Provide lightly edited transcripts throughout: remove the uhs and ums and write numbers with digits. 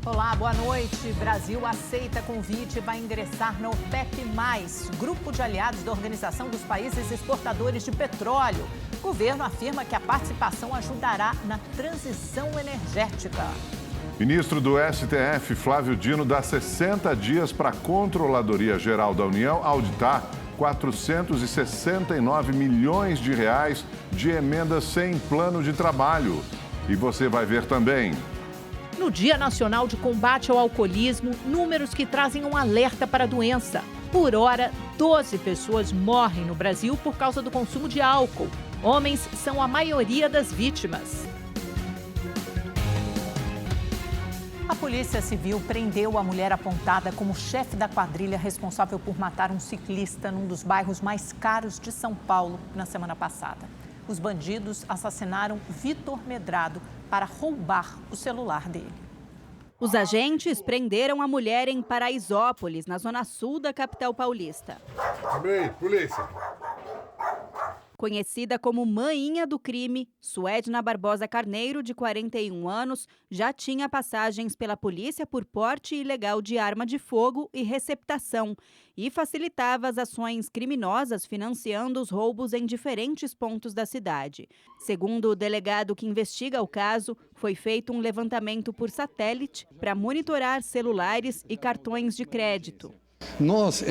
Olá, boa noite. Brasil aceita convite e vai ingressar no OPEP+, grupo de aliados da Organização dos Países Exportadores de Petróleo. O governo afirma que a participação ajudará na transição energética. Ministro do STF, Flávio Dino, dá 60 dias para a Controladoria Geral da União auditar 469 milhões de reais de emendas sem plano de trabalho. E você vai ver também. No Dia Nacional de Combate ao Alcoolismo, números que trazem um alerta para a doença. Por hora, 12 pessoas morrem no Brasil por causa do consumo de álcool. Homens são a maioria das vítimas. A Polícia Civil prendeu a mulher apontada como chefe da quadrilha responsável por matar um ciclista num dos bairros mais caros de São Paulo na semana passada. Os bandidos assassinaram Vitor Medrado para roubar o celular dele. Os agentes prenderam a mulher em Paraisópolis, na zona sul da capital paulista. Abre aí, polícia. Conhecida como Mainha do Crime, Suedna Barbosa Carneiro, de 41 anos, já tinha passagens pela polícia por porte ilegal de arma de fogo e receptação e facilitava as ações criminosas financiando os roubos em diferentes pontos da cidade. Segundo o delegado que investiga o caso, foi feito um levantamento por satélite para monitorar celulares e cartões de crédito. Nós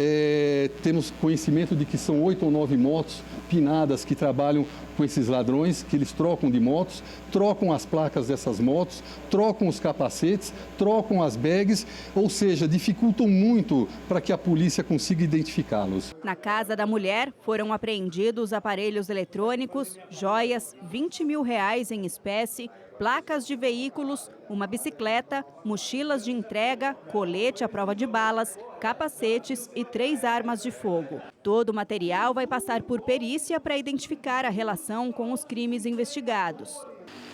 temos conhecimento de que são 8 ou 9 motos pinadas que trabalham com esses ladrões, que eles trocam de motos, trocam as placas dessas motos, trocam os capacetes, trocam as bags, ou seja, dificultam muito para que a polícia consiga identificá-los. Na casa da mulher foram apreendidos aparelhos eletrônicos, joias, R$20 mil em espécie, placas de veículos, uma bicicleta, mochilas de entrega, colete à prova de balas, capacetes e 3 armas de fogo. Todo o material vai passar por perícia para identificar a relação com os crimes investigados.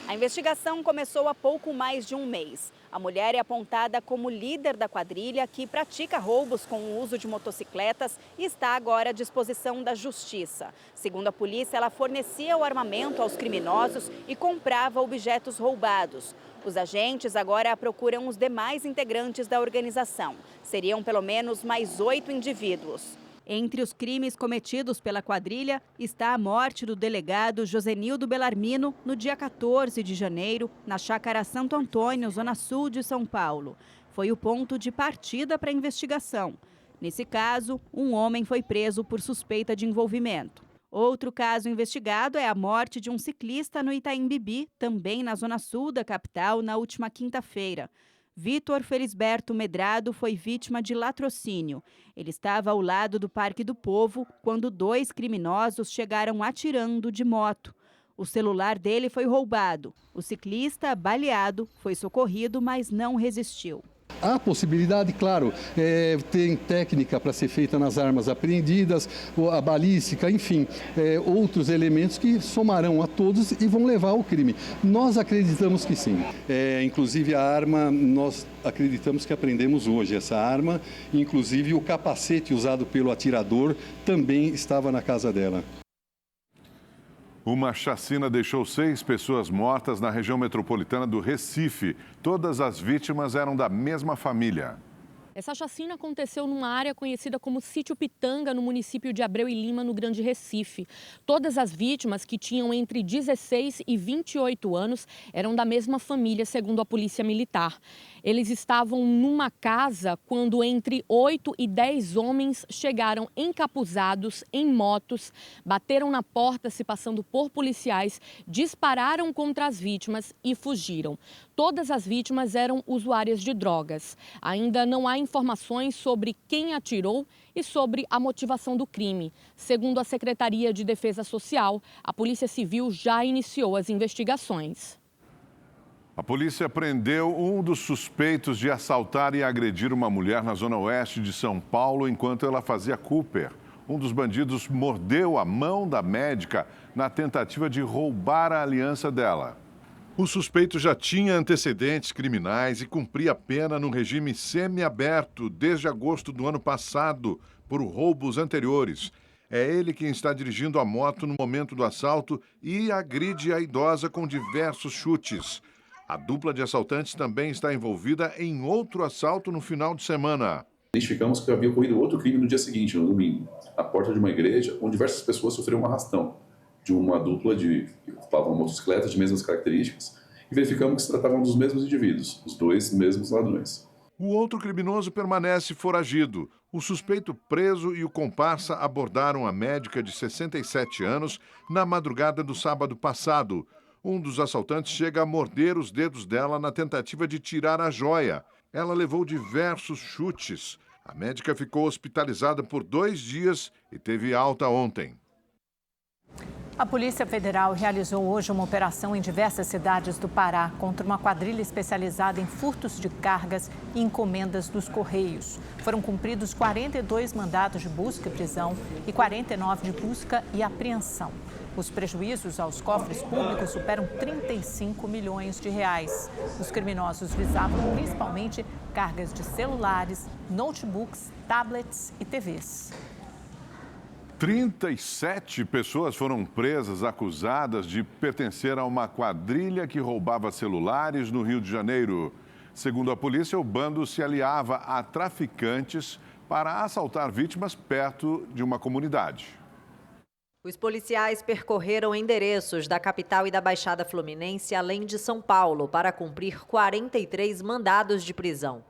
A investigação começou há pouco mais de um mês. A mulher é apontada como líder da quadrilha que pratica roubos com o uso de motocicletas e está agora à disposição da justiça. Segundo a polícia, ela fornecia o armamento aos criminosos e comprava objetos roubados. Os agentes agora procuram os demais integrantes da organização. Seriam pelo menos mais 8 indivíduos. Entre os crimes cometidos pela quadrilha está a morte do delegado Josenildo Bellarmino no dia 14 de janeiro, na Chácara Santo Antônio, zona sul de São Paulo. Foi o ponto de partida para a investigação. Nesse caso, um homem foi preso por suspeita de envolvimento. Outro caso investigado é a morte de um ciclista no Itaim Bibi, também na zona sul da capital, na última quinta-feira. Vitor Felisberto Medrado foi vítima de latrocínio. Ele estava ao lado do Parque do Povo quando 2 criminosos chegaram atirando de moto. O celular dele foi roubado. O ciclista, baleado, foi socorrido, mas não resistiu. Há possibilidade, claro, tem técnica para ser feita nas armas apreendidas, a balística, enfim, outros elementos que somarão a todos e vão levar ao crime. Nós acreditamos que sim. Inclusive a arma, nós acreditamos que apreendemos hoje essa arma, inclusive o capacete usado pelo atirador também estava na casa dela. Uma chacina deixou 6 pessoas mortas na região metropolitana do Recife. Todas as vítimas eram da mesma família. Essa chacina aconteceu numa área conhecida como Sítio Pitanga, no município de Abreu e Lima, no Grande Recife. Todas as vítimas, que tinham entre 16 e 28 anos, eram da mesma família, segundo a Polícia Militar. Eles estavam numa casa quando entre 8 e 10 homens chegaram encapuzados em motos, bateram na porta se passando por policiais, dispararam contra as vítimas e fugiram. Todas as vítimas eram usuárias de drogas. Ainda não há informações sobre quem atirou e sobre a motivação do crime. Segundo a Secretaria de Defesa Social, a Polícia Civil já iniciou as investigações. A polícia prendeu um dos suspeitos de assaltar e agredir uma mulher na zona oeste de São Paulo enquanto ela fazia Cooper. Um dos bandidos mordeu a mão da médica na tentativa de roubar a aliança dela. O suspeito já tinha antecedentes criminais e cumpria pena no regime semiaberto desde agosto do ano passado por roubos anteriores. É ele quem está dirigindo a moto no momento do assalto e agride a idosa com diversos chutes. A dupla de assaltantes também está envolvida em outro assalto no final de semana. Identificamos que havia ocorrido outro crime no dia seguinte, no domingo, à porta de uma igreja, onde diversas pessoas sofreram um arrastão de uma dupla que ocupavam motocicletas de mesmas características, e verificamos que se tratavam dos mesmos indivíduos, os dois mesmos ladrões. O outro criminoso permanece foragido. O suspeito preso e o comparsa abordaram a médica de 67 anos na madrugada do sábado passado. Um dos assaltantes chega a morder os dedos dela na tentativa de tirar a joia. Ela levou diversos chutes. A médica ficou hospitalizada por 2 dias e teve alta ontem. A Polícia Federal realizou hoje uma operação em diversas cidades do Pará contra uma quadrilha especializada em furtos de cargas e encomendas dos Correios. Foram cumpridos 42 mandados de busca e prisão e 49 de busca e apreensão. Os prejuízos aos cofres públicos superam 35 milhões de reais. Os criminosos visavam principalmente cargas de celulares, notebooks, tablets e TVs. 37 pessoas foram presas acusadas de pertencer a uma quadrilha que roubava celulares no Rio de Janeiro. Segundo a polícia, o bando se aliava a traficantes para assaltar vítimas perto de uma comunidade. Os policiais percorreram endereços da capital e da Baixada Fluminense, além de São Paulo, para cumprir 43 mandados de prisão.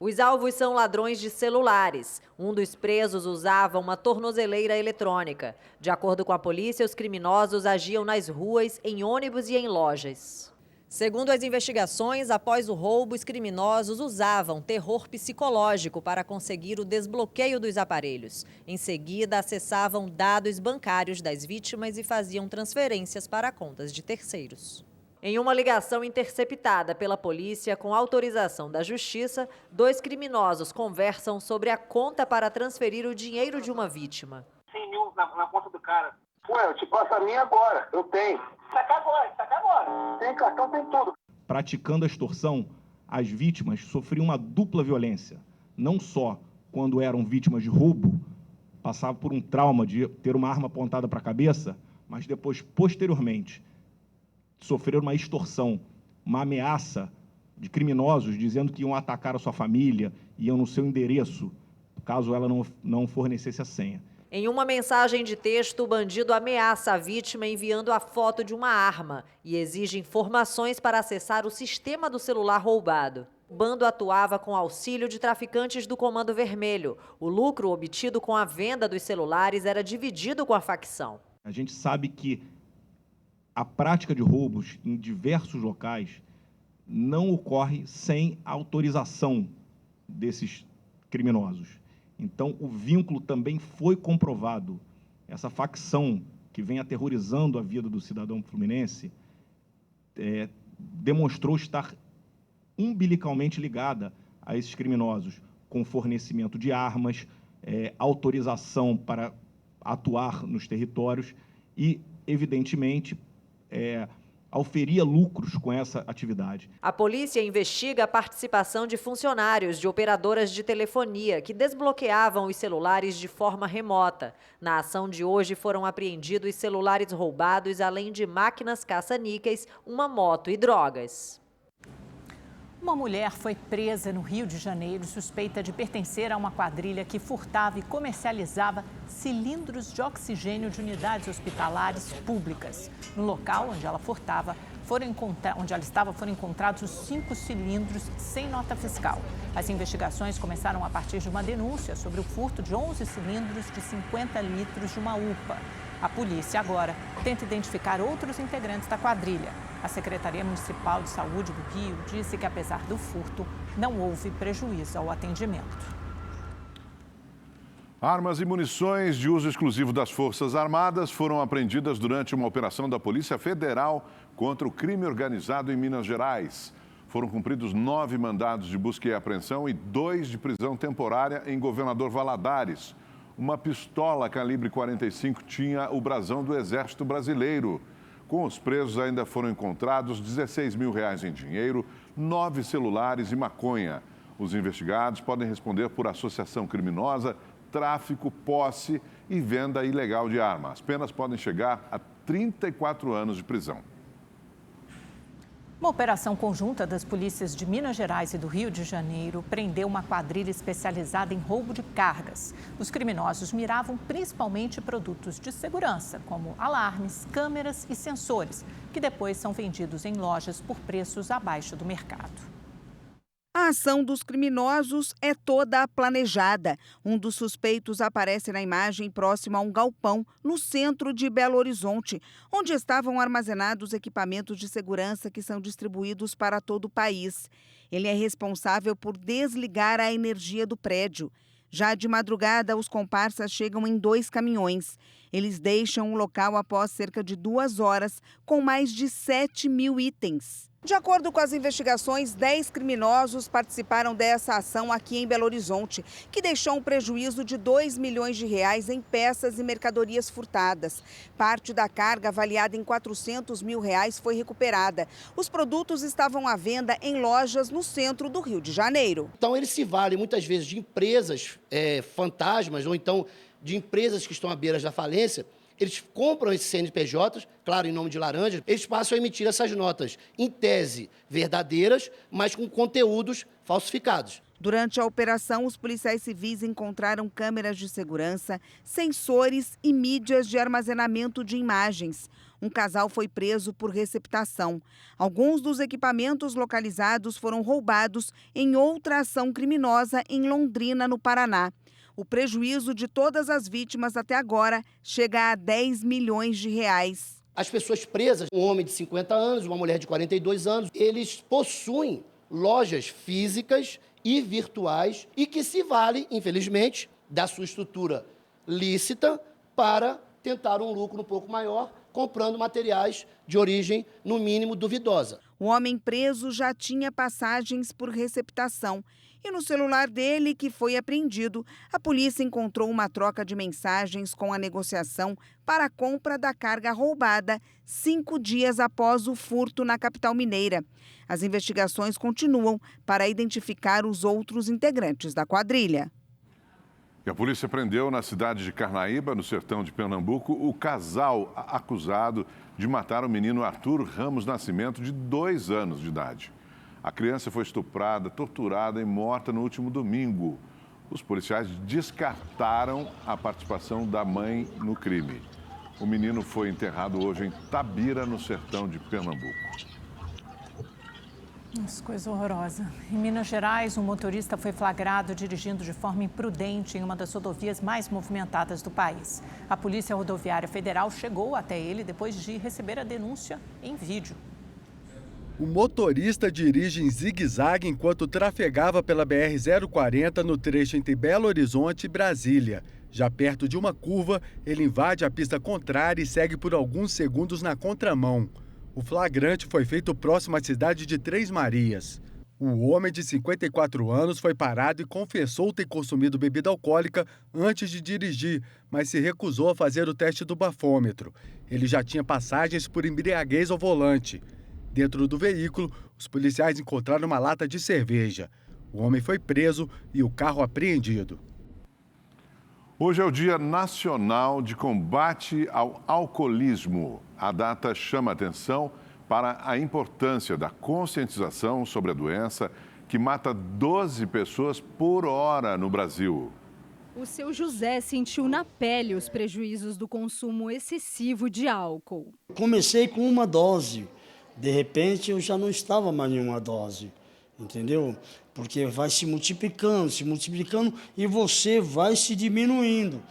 Os alvos são ladrões de celulares. Um dos presos usava uma tornozeleira eletrônica. De acordo com a polícia, os criminosos agiam nas ruas, em ônibus e em lojas. Segundo as investigações, após o roubo, os criminosos usavam terror psicológico para conseguir o desbloqueio dos aparelhos. Em seguida, acessavam dados bancários das vítimas e faziam transferências para contas de terceiros. Em uma ligação interceptada pela polícia com autorização da Justiça, 2 criminosos conversam sobre a conta para transferir o dinheiro de uma vítima. 100 mil na conta do cara. Ué, eu te passo a minha agora, eu tenho. Saca agora. Tem cartão, tem tudo. Praticando a extorsão, as vítimas sofriam uma dupla violência. Não só quando eram vítimas de roubo, passavam por um trauma de ter uma arma apontada para a cabeça, mas depois, posteriormente, sofreram uma extorsão, uma ameaça de criminosos dizendo que iam atacar a sua família, iam no seu endereço, caso ela não fornecesse a senha. Em uma mensagem de texto, o bandido ameaça a vítima enviando a foto de uma arma e exige informações para acessar o sistema do celular roubado. O bando atuava com auxílio de traficantes do Comando Vermelho. O lucro obtido com a venda dos celulares era dividido com a facção. A gente sabe que a prática de roubos em diversos locais não ocorre sem autorização desses criminosos. Então, o vínculo também foi comprovado. Essa facção que vem aterrorizando a vida do cidadão fluminense demonstrou estar umbilicalmente ligada a esses criminosos, com fornecimento de armas, autorização para atuar nos territórios e, evidentemente, auferia lucros com essa atividade. A polícia investiga a participação de funcionários de operadoras de telefonia que desbloqueavam os celulares de forma remota. Na ação de hoje foram apreendidos celulares roubados, além de máquinas caça-níqueis, uma moto e drogas. Uma mulher foi presa no Rio de Janeiro suspeita de pertencer a uma quadrilha que furtava e comercializava cilindros de oxigênio de unidades hospitalares públicas. No local onde ela estava, foram encontrados os 5 cilindros sem nota fiscal. As investigações começaram a partir de uma denúncia sobre o furto de 11 cilindros de 50 litros de uma UPA. A polícia agora tenta identificar outros integrantes da quadrilha. A Secretaria Municipal de Saúde do Rio disse que, apesar do furto, não houve prejuízo ao atendimento. Armas e munições de uso exclusivo das Forças Armadas foram apreendidas durante uma operação da Polícia Federal contra o crime organizado em Minas Gerais. Foram cumpridos 9 mandados de busca e apreensão e 2 de prisão temporária em Governador Valadares. Uma pistola calibre 45 tinha o brasão do Exército Brasileiro. Com os presos ainda foram encontrados R$16 mil em dinheiro, 9 celulares e maconha. Os investigados podem responder por associação criminosa, tráfico, posse e venda ilegal de armas. As penas podem chegar a 34 anos de prisão. Uma operação conjunta das polícias de Minas Gerais e do Rio de Janeiro prendeu uma quadrilha especializada em roubo de cargas. Os criminosos miravam principalmente produtos de segurança, como alarmes, câmeras e sensores, que depois são vendidos em lojas por preços abaixo do mercado. A ação dos criminosos é toda planejada. Um dos suspeitos aparece na imagem próximo a um galpão no centro de Belo Horizonte, onde estavam armazenados equipamentos de segurança que são distribuídos para todo o país. Ele é responsável por desligar a energia do prédio. Já de madrugada, os comparsas chegam em 2 caminhões. Eles deixam o local após cerca de 2 horas, com mais de 7 mil itens. De acordo com as investigações, 10 criminosos participaram dessa ação aqui em Belo Horizonte, que deixou um prejuízo de R$2 milhões em peças e mercadorias furtadas. Parte da carga, avaliada em R$400 mil, foi recuperada. Os produtos estavam à venda em lojas no centro do Rio de Janeiro. Então, eles se valem muitas vezes de empresas fantasmas ou então de empresas que estão à beira da falência. Eles compram esses CNPJs, claro, em nome de laranja, eles passam a emitir essas notas, em tese, verdadeiras, mas com conteúdos falsificados. Durante a operação, os policiais civis encontraram câmeras de segurança, sensores e mídias de armazenamento de imagens. Um casal foi preso por receptação. Alguns dos equipamentos localizados foram roubados em outra ação criminosa em Londrina, no Paraná. O prejuízo de todas as vítimas até agora chega a R$10 milhões. As pessoas presas, um homem de 50 anos, uma mulher de 42 anos, eles possuem lojas físicas e virtuais e que se valem, infelizmente, da sua estrutura lícita para tentar um lucro um pouco maior, comprando materiais de origem, no mínimo, duvidosa. O homem preso já tinha passagens por receptação. E no celular dele, que foi apreendido, a polícia encontrou uma troca de mensagens com a negociação para a compra da carga roubada 5 dias após o furto na capital mineira. As investigações continuam para identificar os outros integrantes da quadrilha. E a polícia prendeu na cidade de Carnaíba, no sertão de Pernambuco, o casal acusado de matar o menino Arthur Ramos Nascimento, de 2 anos de idade. A criança foi estuprada, torturada e morta no último domingo. Os policiais descartaram a participação da mãe no crime. O menino foi enterrado hoje em Tabira, no sertão de Pernambuco. Nossa, coisa horrorosa. Em Minas Gerais, um motorista foi flagrado dirigindo de forma imprudente em uma das rodovias mais movimentadas do país. A Polícia Rodoviária Federal chegou até ele depois de receber a denúncia em vídeo. O motorista dirige em zigue-zague enquanto trafegava pela BR-040 no trecho entre Belo Horizonte e Brasília. Já perto de uma curva, ele invade a pista contrária e segue por alguns segundos na contramão. O flagrante foi feito próximo à cidade de Três Marias. O homem de 54 anos foi parado e confessou ter consumido bebida alcoólica antes de dirigir, mas se recusou a fazer o teste do bafômetro. Ele já tinha passagens por embriaguez ao volante. Dentro do veículo, os policiais encontraram uma lata de cerveja. O homem foi preso e o carro apreendido. Hoje é o Dia Nacional de Combate ao Alcoolismo. A data chama atenção para a importância da conscientização sobre a doença, que mata 12 pessoas por hora no Brasil. O seu José sentiu na pele os prejuízos do consumo excessivo de álcool. Comecei com uma dose. De repente, eu já não estava mais em uma dose, entendeu? Porque vai se multiplicando e você vai se diminuindo.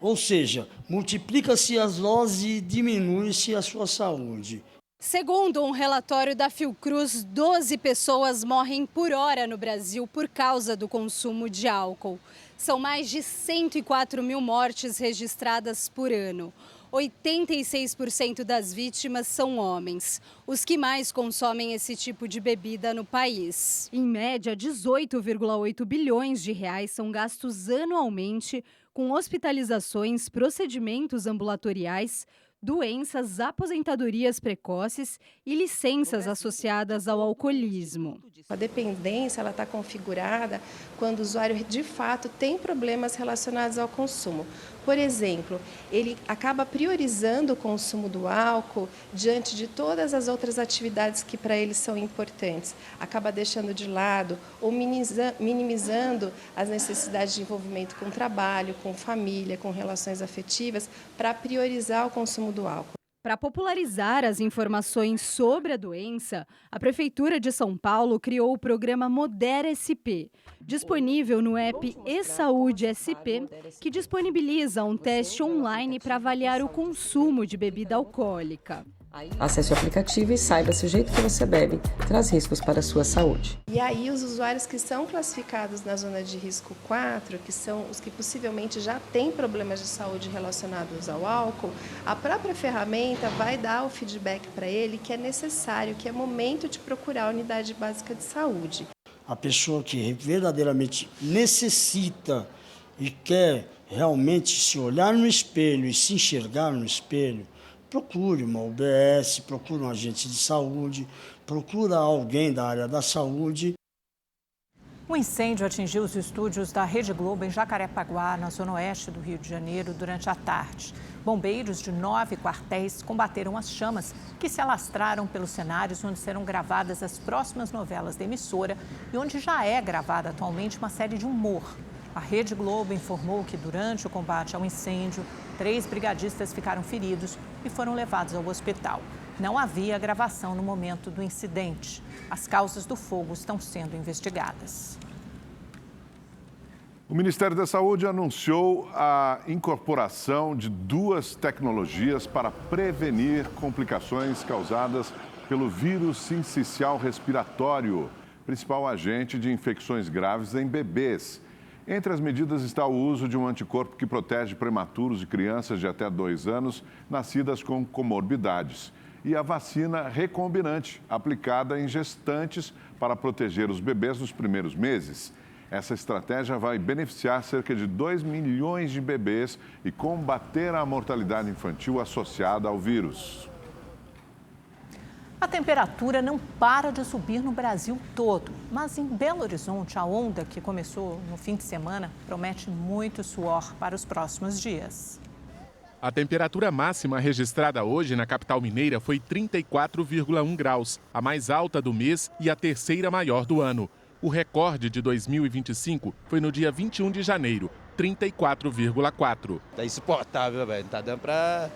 Ou seja, multiplica-se as doses e diminui-se a sua saúde. Segundo um relatório da Fiocruz, 12 pessoas morrem por hora no Brasil por causa do consumo de álcool. São mais de 104 mil mortes registradas por ano. 86% das vítimas são homens, os que mais consomem esse tipo de bebida no país. Em média, 18,8 bilhões de reais são gastos anualmente com hospitalizações, procedimentos ambulatoriais, doenças, aposentadorias precoces e licenças associadas ao alcoolismo. A dependência está configurada quando o usuário de fato tem problemas relacionados ao consumo. Por exemplo, ele acaba priorizando o consumo do álcool diante de todas as outras atividades que para ele são importantes. Acaba deixando de lado ou minimizando as necessidades de envolvimento com trabalho, com família, com relações afetivas, para priorizar o consumo do álcool. Para popularizar as informações sobre a doença, a Prefeitura de São Paulo criou o programa Modera SP, disponível no app eSaúde SP, que disponibiliza um teste online para avaliar o consumo de bebida alcoólica. Acesse o aplicativo e saiba se o jeito que você bebe traz riscos para a sua saúde. E aí os usuários que são classificados na zona de risco 4, que são os que possivelmente já têm problemas de saúde relacionados ao álcool, a própria ferramenta vai dar o feedback para ele que é necessário, que é momento de procurar a unidade básica de saúde. A pessoa que verdadeiramente necessita e quer realmente se olhar no espelho e se enxergar no espelho, procure uma UBS, procure um agente de saúde, procura alguém da área da saúde. Um incêndio atingiu os estúdios da Rede Globo em Jacarepaguá, na zona oeste do Rio de Janeiro, durante a tarde. Bombeiros de 9 quartéis combateram as chamas que se alastraram pelos cenários onde serão gravadas as próximas novelas da emissora e onde já é gravada atualmente uma série de humor. A Rede Globo informou que durante o combate ao incêndio, 3 brigadistas ficaram feridos e foram levados ao hospital. Não havia gravação no momento do incidente. As causas do fogo estão sendo investigadas. O Ministério da Saúde anunciou a incorporação de 2 tecnologias para prevenir complicações causadas pelo vírus sincicial respiratório, principal agente de infecções graves em bebês. Entre as medidas está o uso de um anticorpo que protege prematuros e crianças de até 2 anos nascidas com comorbidades. E a vacina recombinante, aplicada em gestantes para proteger os bebês nos primeiros meses. Essa estratégia vai beneficiar cerca de 2 milhões de bebês e combater a mortalidade infantil associada ao vírus. A temperatura não para de subir no Brasil todo, mas em Belo Horizonte, a onda que começou no fim de semana promete muito suor para os próximos dias. A temperatura máxima registrada hoje na capital mineira foi 34,1 graus, a mais alta do mês e a terceira maior do ano. O recorde de 2025 foi no dia 21 de janeiro, 34,4. Tá insuportável, velho. Não tá dando pra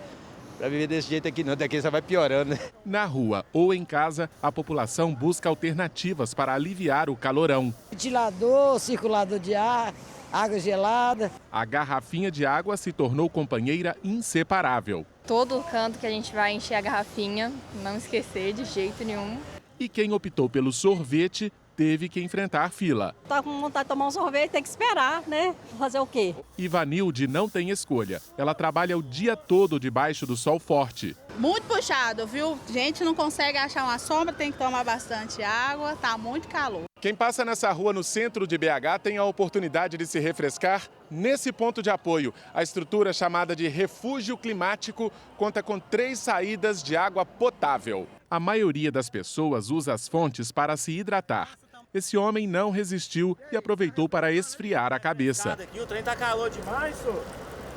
viver desse jeito aqui não, daqui só vai piorando, né? Na rua ou em casa, a população busca alternativas para aliviar o calorão. Ventilador, circulador de ar, água gelada. A garrafinha de água se tornou companheira inseparável. Todo canto que a gente vai encher a garrafinha, não esquecer de jeito nenhum. E quem optou pelo sorvete teve que enfrentar fila. Tá com vontade de tomar um sorvete, tem que esperar, né? Fazer o quê? Ivanilde não tem escolha. Ela trabalha o dia todo debaixo do sol forte. Muito puxado, viu? Gente não consegue achar uma sombra, tem que tomar bastante água, tá muito calor. Quem passa nessa rua no centro de BH tem a oportunidade de se refrescar nesse ponto de apoio. A estrutura chamada de Refúgio Climático conta com 3 saídas de água potável. A maioria das pessoas usa as fontes para se hidratar. Esse homem não resistiu e aproveitou para esfriar a cabeça. Aqui, o trem tá calor demais, senhor.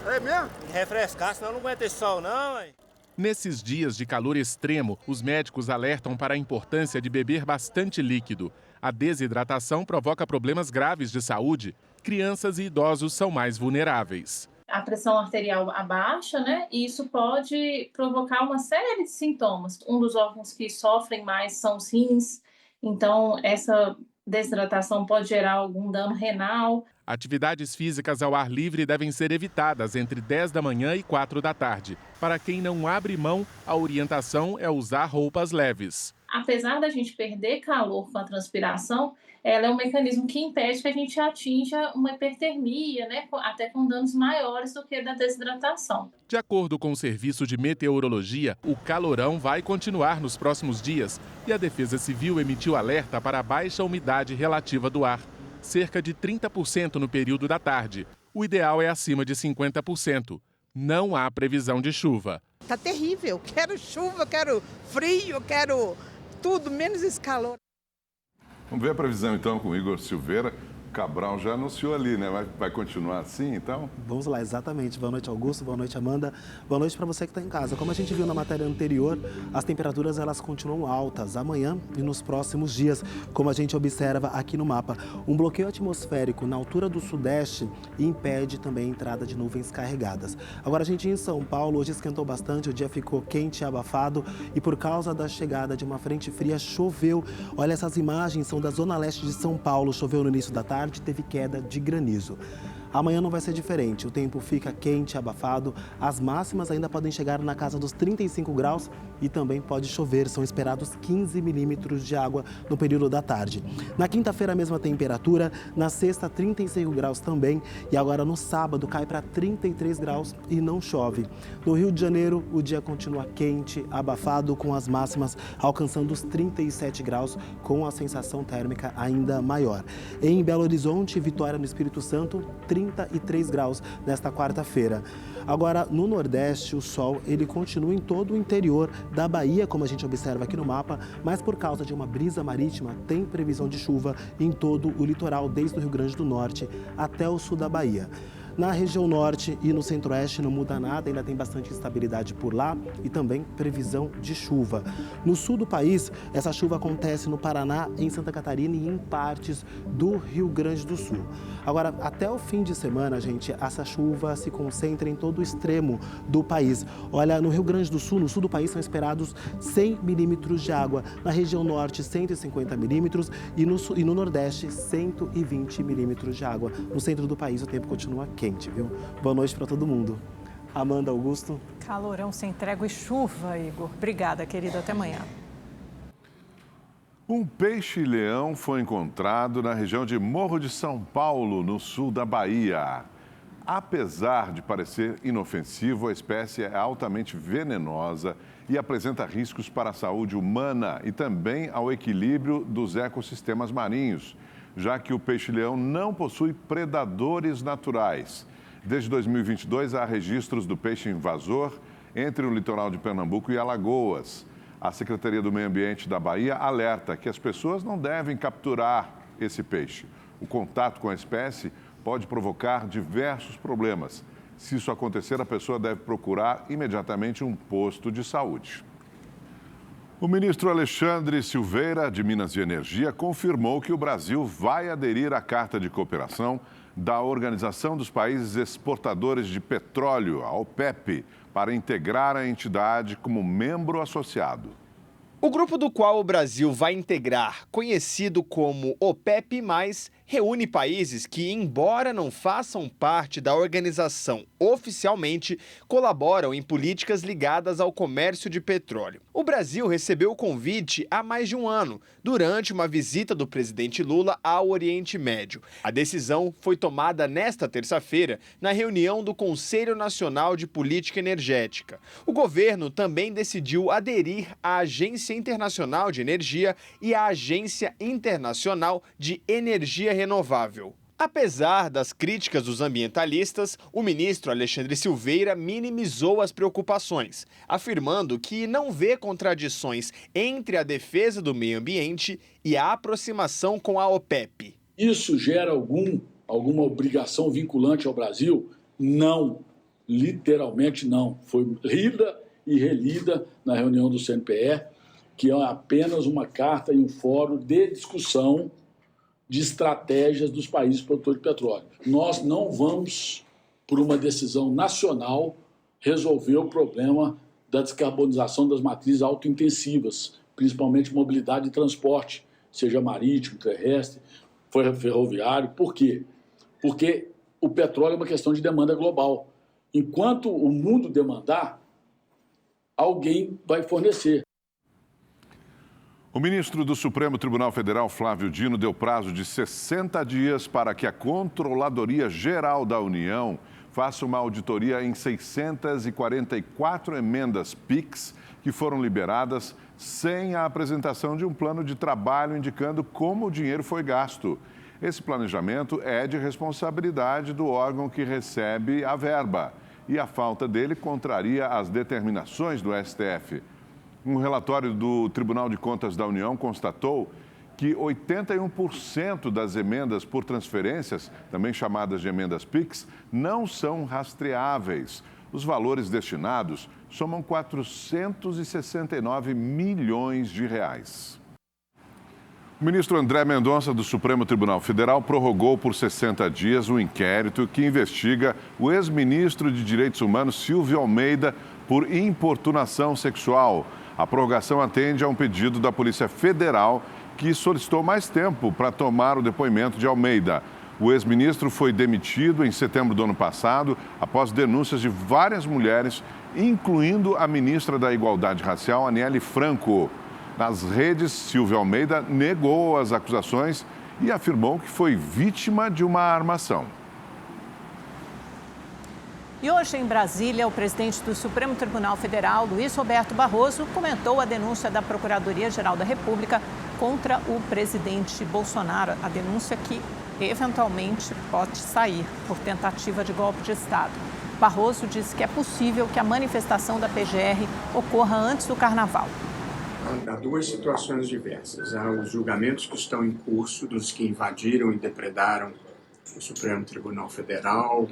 É mesmo? Refrescar, senão não aguenta esse sol, não, hein? Nesses dias de calor extremo, os médicos alertam para a importância de beber bastante líquido. A desidratação provoca problemas graves de saúde. Crianças e idosos são mais vulneráveis. A pressão arterial abaixa, né? E isso pode provocar uma série de sintomas. Um dos órgãos que sofrem mais são os rins. Então, essa desidratação pode gerar algum dano renal. Atividades físicas ao ar livre devem ser evitadas entre 10 da manhã e 4 da tarde. Para quem não abre mão, a orientação é usar roupas leves. Apesar da gente perder calor com a transpiração, ela é um mecanismo que impede que a gente atinja uma hipertermia, né? Até com danos maiores do que da desidratação. De acordo com o Serviço de Meteorologia, o calorão vai continuar nos próximos dias e a Defesa Civil emitiu alerta para a baixa umidade relativa do ar, cerca de 30% no período da tarde. O ideal é acima de 50%. Não há previsão de chuva. Tá terrível. Quero chuva, quero frio, quero tudo, menos esse calor. Vamos ver a previsão então com o Igor Silveira. Cabral já anunciou ali, né? Vai continuar assim, então? Vamos lá, exatamente. Boa noite, Augusto. Boa noite, Amanda. Boa noite para você que está em casa. Como a gente viu na matéria anterior, as temperaturas elas continuam altas amanhã e nos próximos dias, como a gente observa aqui no mapa. Um bloqueio atmosférico na altura do sudeste impede também a entrada de nuvens carregadas. Agora, a gente em São Paulo hoje esquentou bastante, o dia ficou quente e abafado e por causa da chegada de uma frente fria choveu. Olha, essas imagens são da zona leste de São Paulo. Choveu no início da tarde. Teve queda de granizo. Amanhã não vai ser diferente, o tempo fica quente, abafado, as máximas ainda podem chegar na casa dos 35 graus e também pode chover, são esperados 15 milímetros de água no período da tarde. Na quinta-feira a mesma temperatura, na sexta 35 graus também e agora no sábado cai para 33 graus e não chove. No Rio de Janeiro o dia continua quente, abafado com as máximas alcançando os 37 graus com a sensação térmica ainda maior. Em Belo Horizonte e Vitória no Espírito Santo, 33 graus nesta quarta-feira. Agora, no Nordeste, o sol ele continua em todo o interior da Bahia, como a gente observa aqui no mapa, mas por causa de uma brisa marítima, tem previsão de chuva em todo o litoral, desde o Rio Grande do Norte até o sul da Bahia. Na região norte e no centro-oeste não muda nada, ainda tem bastante instabilidade por lá e também previsão de chuva. No sul do país, essa chuva acontece no Paraná, em Santa Catarina e em partes do Rio Grande do Sul. Agora, até o fim de semana, gente, essa chuva se concentra em todo o extremo do país. Olha, no Rio Grande do Sul, no sul do país, são esperados 100 milímetros de água. Na região norte, 150 milímetros e no nordeste, 120 milímetros de água. No centro do país, o tempo continua quente, viu? Boa noite para todo mundo. Amanda, Augusto. Calorão sem trégua e chuva, Igor. Obrigada, querido. Até amanhã. Um peixe-leão foi encontrado na região de Morro de São Paulo, no sul da Bahia. Apesar de parecer inofensivo, a espécie é altamente venenosa e apresenta riscos para a saúde humana e também ao equilíbrio dos ecossistemas marinhos, já que o peixe-leão não possui predadores naturais. Desde 2022, há registros do peixe invasor entre o litoral de Pernambuco e Alagoas. A Secretaria do Meio Ambiente da Bahia alerta que as pessoas não devem capturar esse peixe. O contato com a espécie pode provocar diversos problemas. Se isso acontecer, a pessoa deve procurar imediatamente um posto de saúde. O ministro Alexandre Silveira, de Minas e Energia, confirmou que o Brasil vai aderir à Carta de Cooperação da Organização dos Países Exportadores de Petróleo, a OPEP, para integrar a entidade como membro associado. O grupo do qual o Brasil vai integrar, conhecido como OPEP+, reúne países que, embora não façam parte da organização oficialmente, colaboram em políticas ligadas ao comércio de petróleo. O Brasil recebeu o convite há mais de um ano, durante uma visita do presidente Lula ao Oriente Médio. A decisão foi tomada nesta terça-feira, na reunião do Conselho Nacional de Política Energética. O governo também decidiu aderir à Agência Internacional de Energia e à Agência Internacional de Energia Renovável. Apesar das críticas dos ambientalistas, o ministro Alexandre Silveira minimizou as preocupações, afirmando que não vê contradições entre a defesa do meio ambiente e a aproximação com a OPEP. Isso gera alguma obrigação vinculante ao Brasil? Não, literalmente não. Foi lida e relida na reunião do CNPE, que é apenas uma carta e um fórum de discussão de estratégias dos países produtores de petróleo. Nós não vamos, por uma decisão nacional, resolver o problema da descarbonização das matrizes autointensivas, principalmente mobilidade e transporte, seja marítimo, terrestre, ferroviário. Por quê? Porque o petróleo é uma questão de demanda global. Enquanto o mundo demandar, alguém vai fornecer. O ministro do Supremo Tribunal Federal, Flávio Dino, deu prazo de 60 dias para que a Controladoria Geral da União faça uma auditoria em 644 emendas PIX que foram liberadas sem a apresentação de um plano de trabalho indicando como o dinheiro foi gasto. Esse planejamento é de responsabilidade do órgão que recebe a verba. e a falta dele contraria as determinações do STF. Um relatório do Tribunal de Contas da União constatou que 81% das emendas por transferências, também chamadas de emendas PIX, não são rastreáveis. Os valores destinados somam 469 milhões de reais. O ministro André Mendonça, do Supremo Tribunal Federal, prorrogou por 60 dias um inquérito que investiga o ex-ministro de Direitos Humanos, Silvio Almeida, por importunação sexual. A prorrogação atende a um pedido da Polícia Federal, que solicitou mais tempo para tomar o depoimento de Almeida. O ex-ministro foi demitido em setembro do ano passado, após denúncias de várias mulheres, incluindo a ministra da Igualdade Racial, Aniele Franco. Nas redes, Silvio Almeida negou as acusações e afirmou que foi vítima de uma armação. E hoje, em Brasília, o presidente do Supremo Tribunal Federal, Luiz Roberto Barroso, comentou a denúncia da Procuradoria-Geral da República contra o presidente Bolsonaro. A denúncia que, eventualmente, pode sair por tentativa de golpe de Estado. Barroso disse que é possível que a manifestação da PGR ocorra antes do Carnaval. Há duas situações diversas. Há os julgamentos que estão em curso dos que invadiram e depredaram o Supremo Tribunal Federal,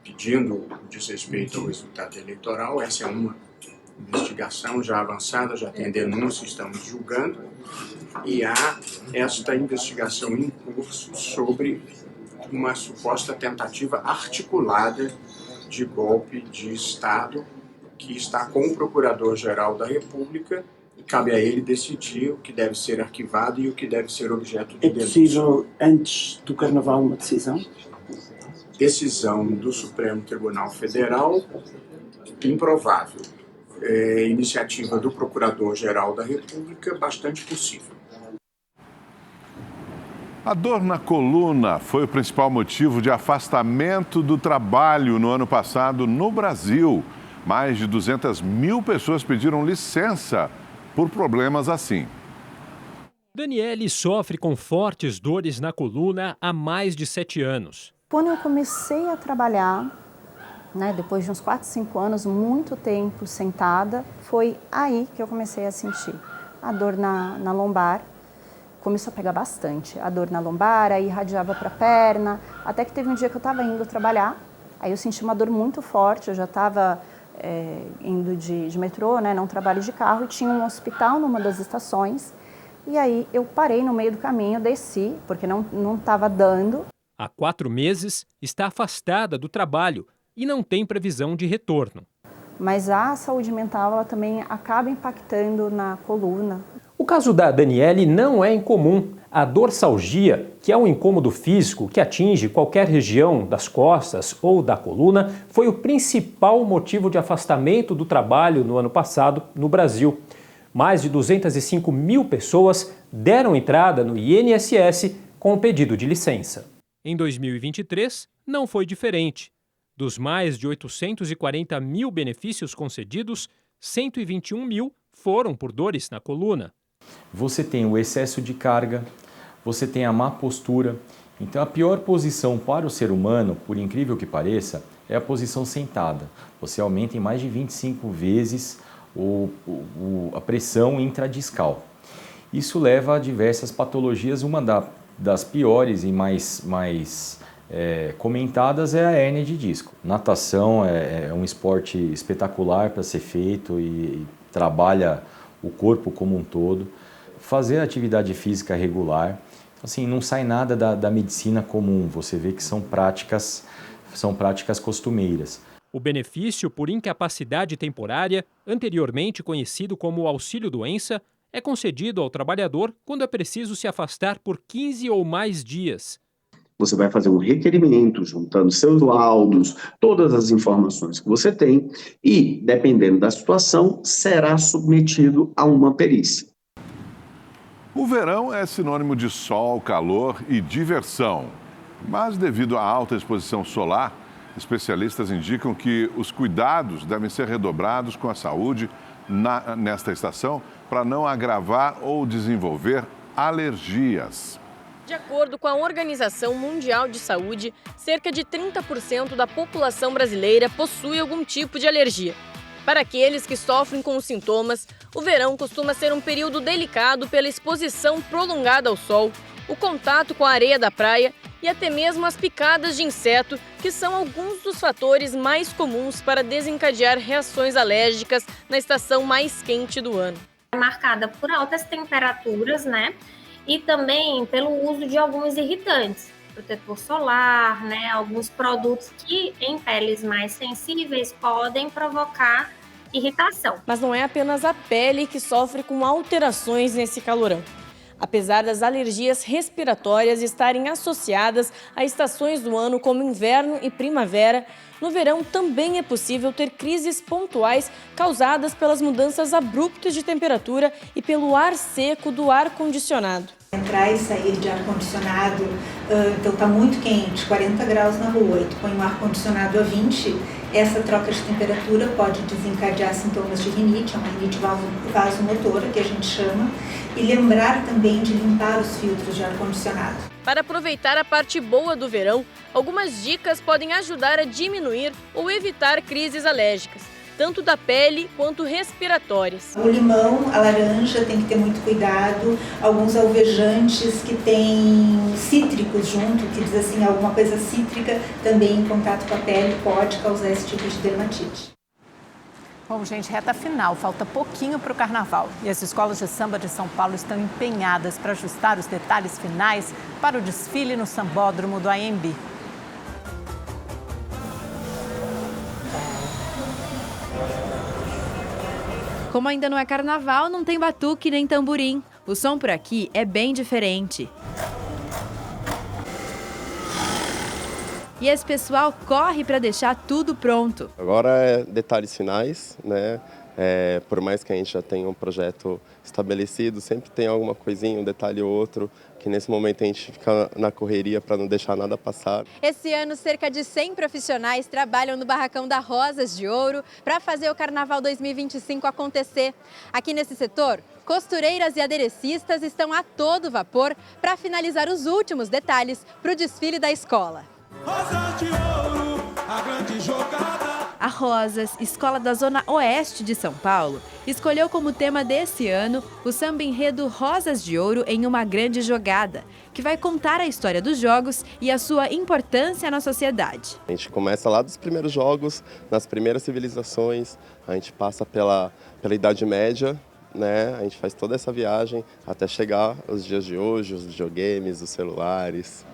pedindo desrespeito ao resultado eleitoral. Essa é uma investigação já avançada, já tem denúncia, estamos julgando. E há esta investigação em curso sobre uma suposta tentativa articulada de golpe de Estado que está com o Procurador-Geral da República. Cabe a ele decidir o que deve ser arquivado e o que deve ser objeto de denúncia. É possível, antes do Carnaval, uma decisão? Decisão do Supremo Tribunal Federal, improvável. Iniciativa do Procurador-Geral da República, bastante possível. A dor na coluna foi o principal motivo de afastamento do trabalho no ano passado no Brasil. Mais de 200 mil pessoas pediram licença por problemas assim. Daniele sofre com fortes dores na coluna há mais de 7 anos. Quando eu comecei a trabalhar, depois de uns 4, 5 anos, muito tempo sentada, foi aí que eu comecei a sentir a dor na lombar. Começou a pegar bastante, a dor na lombar, aí irradiava para a perna, até que teve um dia que eu estava indo trabalhar, aí eu senti uma dor muito forte, eu já estava indo de metrô, não trabalho de carro, e tinha um hospital numa das estações, e aí eu parei no meio do caminho, desci, porque não estava dando. Há 4 meses está afastada do trabalho e não tem previsão de retorno. Mas a saúde mental ela também acaba impactando na coluna. O caso da Daniele não é incomum. A dorsalgia, que é um incômodo físico que atinge qualquer região das costas ou da coluna, foi o principal motivo de afastamento do trabalho no ano passado no Brasil. Mais de 205 mil pessoas deram entrada no INSS com o pedido de licença. Em 2023, não foi diferente. Dos mais de 840 mil benefícios concedidos, 121 mil foram por dores na coluna. Você tem o excesso de carga, você tem a má postura. Então a pior posição para o ser humano, por incrível que pareça, é a posição sentada. Você aumenta em mais de 25 vezes a pressão intradiscal. Isso leva a diversas patologias. Uma das piores e mais comentadas é a hérnia de disco. Natação é um esporte espetacular para ser feito e trabalha o corpo como um todo. Fazer atividade física regular, assim, não sai nada da medicina comum, você vê que são práticas costumeiras. O benefício por incapacidade temporária, anteriormente conhecido como auxílio-doença, é concedido ao trabalhador quando é preciso se afastar por 15 ou mais dias. Você vai fazer um requerimento, juntando seus laudos, todas as informações que você tem e, dependendo da situação, será submetido a uma perícia. O verão é sinônimo de sol, calor e diversão. Mas, devido à alta exposição solar, especialistas indicam que os cuidados devem ser redobrados com a saúde nesta estação para não agravar ou desenvolver alergias. De acordo com a Organização Mundial de Saúde, cerca de 30% da população brasileira possui algum tipo de alergia. Para aqueles que sofrem com os sintomas, o verão costuma ser um período delicado pela exposição prolongada ao sol, o contato com a areia da praia e até mesmo as picadas de inseto, que são alguns dos fatores mais comuns para desencadear reações alérgicas na estação mais quente do ano. É marcada por altas temperaturas, né? E também pelo uso de alguns irritantes, protetor solar, né? Alguns produtos que em peles mais sensíveis podem provocar irritação. Mas não é apenas a pele que sofre com alterações nesse calorão. Apesar das alergias respiratórias estarem associadas a estações do ano como inverno e primavera, no verão também é possível ter crises pontuais causadas pelas mudanças abruptas de temperatura e pelo ar seco do ar-condicionado. Entrar e sair de ar-condicionado, então está muito quente, 40 graus na rua, e tu põe um ar-condicionado a 20, essa troca de temperatura pode desencadear sintomas de rinite, é uma rinite vasomotora que a gente chama, e lembrar também de limpar os filtros de ar-condicionado. Para aproveitar a parte boa do verão, algumas dicas podem ajudar a diminuir ou evitar crises alérgicas, tanto da pele quanto respiratórias. O limão, a laranja tem que ter muito cuidado, alguns alvejantes que têm cítricos junto, que diz assim, alguma coisa cítrica também em contato com a pele pode causar esse tipo de dermatite. Bom, gente, reta final, falta pouquinho para o carnaval. E as escolas de samba de São Paulo estão empenhadas para ajustar os detalhes finais para o desfile no sambódromo do AMB. Como ainda não é carnaval, não tem batuque nem tamborim. O som por aqui é bem diferente. E esse pessoal corre para deixar tudo pronto. Agora é detalhes finais, né? Por mais que a gente já tenha um projeto estabelecido, sempre tem alguma coisinha, um detalhe ou outro, que nesse momento a gente fica na correria para não deixar nada passar. Esse ano, cerca de 100 profissionais trabalham no barracão da Rosas de Ouro para fazer o Carnaval 2025 acontecer. Aqui nesse setor, costureiras e aderecistas estão a todo vapor para finalizar os últimos detalhes para o desfile da escola. Rosas de Ouro, a grande jogada. A Rosas, escola da Zona Oeste de São Paulo, escolheu como tema desse ano o samba enredo Rosas de Ouro em uma grande jogada, que vai contar a história dos jogos e a sua importância na sociedade. A gente começa lá dos primeiros jogos, nas primeiras civilizações, a gente passa pela Idade Média, né? A gente faz toda essa viagem até chegar aos dias de hoje, os videogames, os celulares.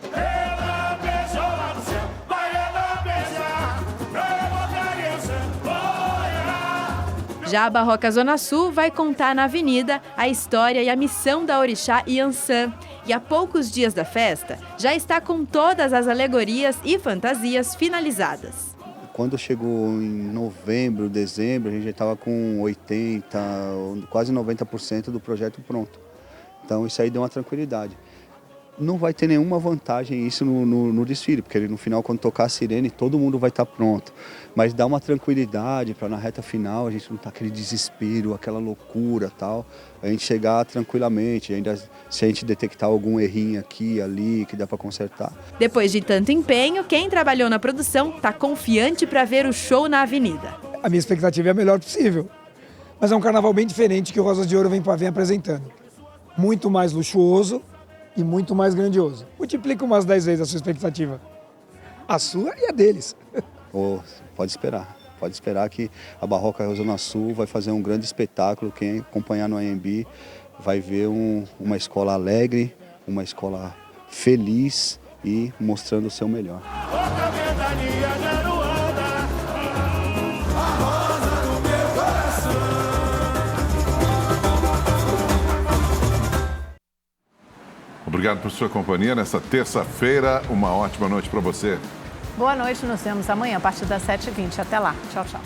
Já a Barroca Zona Sul vai contar na avenida a história e a missão da Orixá Iansã. E há poucos dias da festa, já está com todas as alegorias e fantasias finalizadas. Quando chegou em novembro, dezembro, a gente já estava com 80%, quase 90% do projeto pronto. Então isso aí deu uma tranquilidade. Não vai ter nenhuma vantagem isso no desfile, porque no final, quando tocar a sirene, todo mundo vai estar pronto. Mas dá uma tranquilidade para na reta final a gente não estar aquele desespero, aquela loucura tal. A gente chegar tranquilamente, ainda se a gente detectar algum errinho aqui, ali, que dá para consertar. Depois de tanto empenho, quem trabalhou na produção está confiante para ver o show na avenida. A minha expectativa é a melhor possível. Mas é um carnaval bem diferente que o Rosas de Ouro vem apresentando. Muito mais luxuoso e muito mais grandioso. Multiplica umas 10 vezes a sua expectativa. A sua e a deles. Pode esperar que a Barroca Zona Sul vai fazer um grande espetáculo. Quem acompanhar no AMB vai ver uma escola alegre, uma escola feliz e mostrando o seu melhor. Obrigado por sua companhia nessa terça-feira. Uma ótima noite para você. Boa noite, nos vemos amanhã a partir das 7h20. Até lá. Tchau, tchau.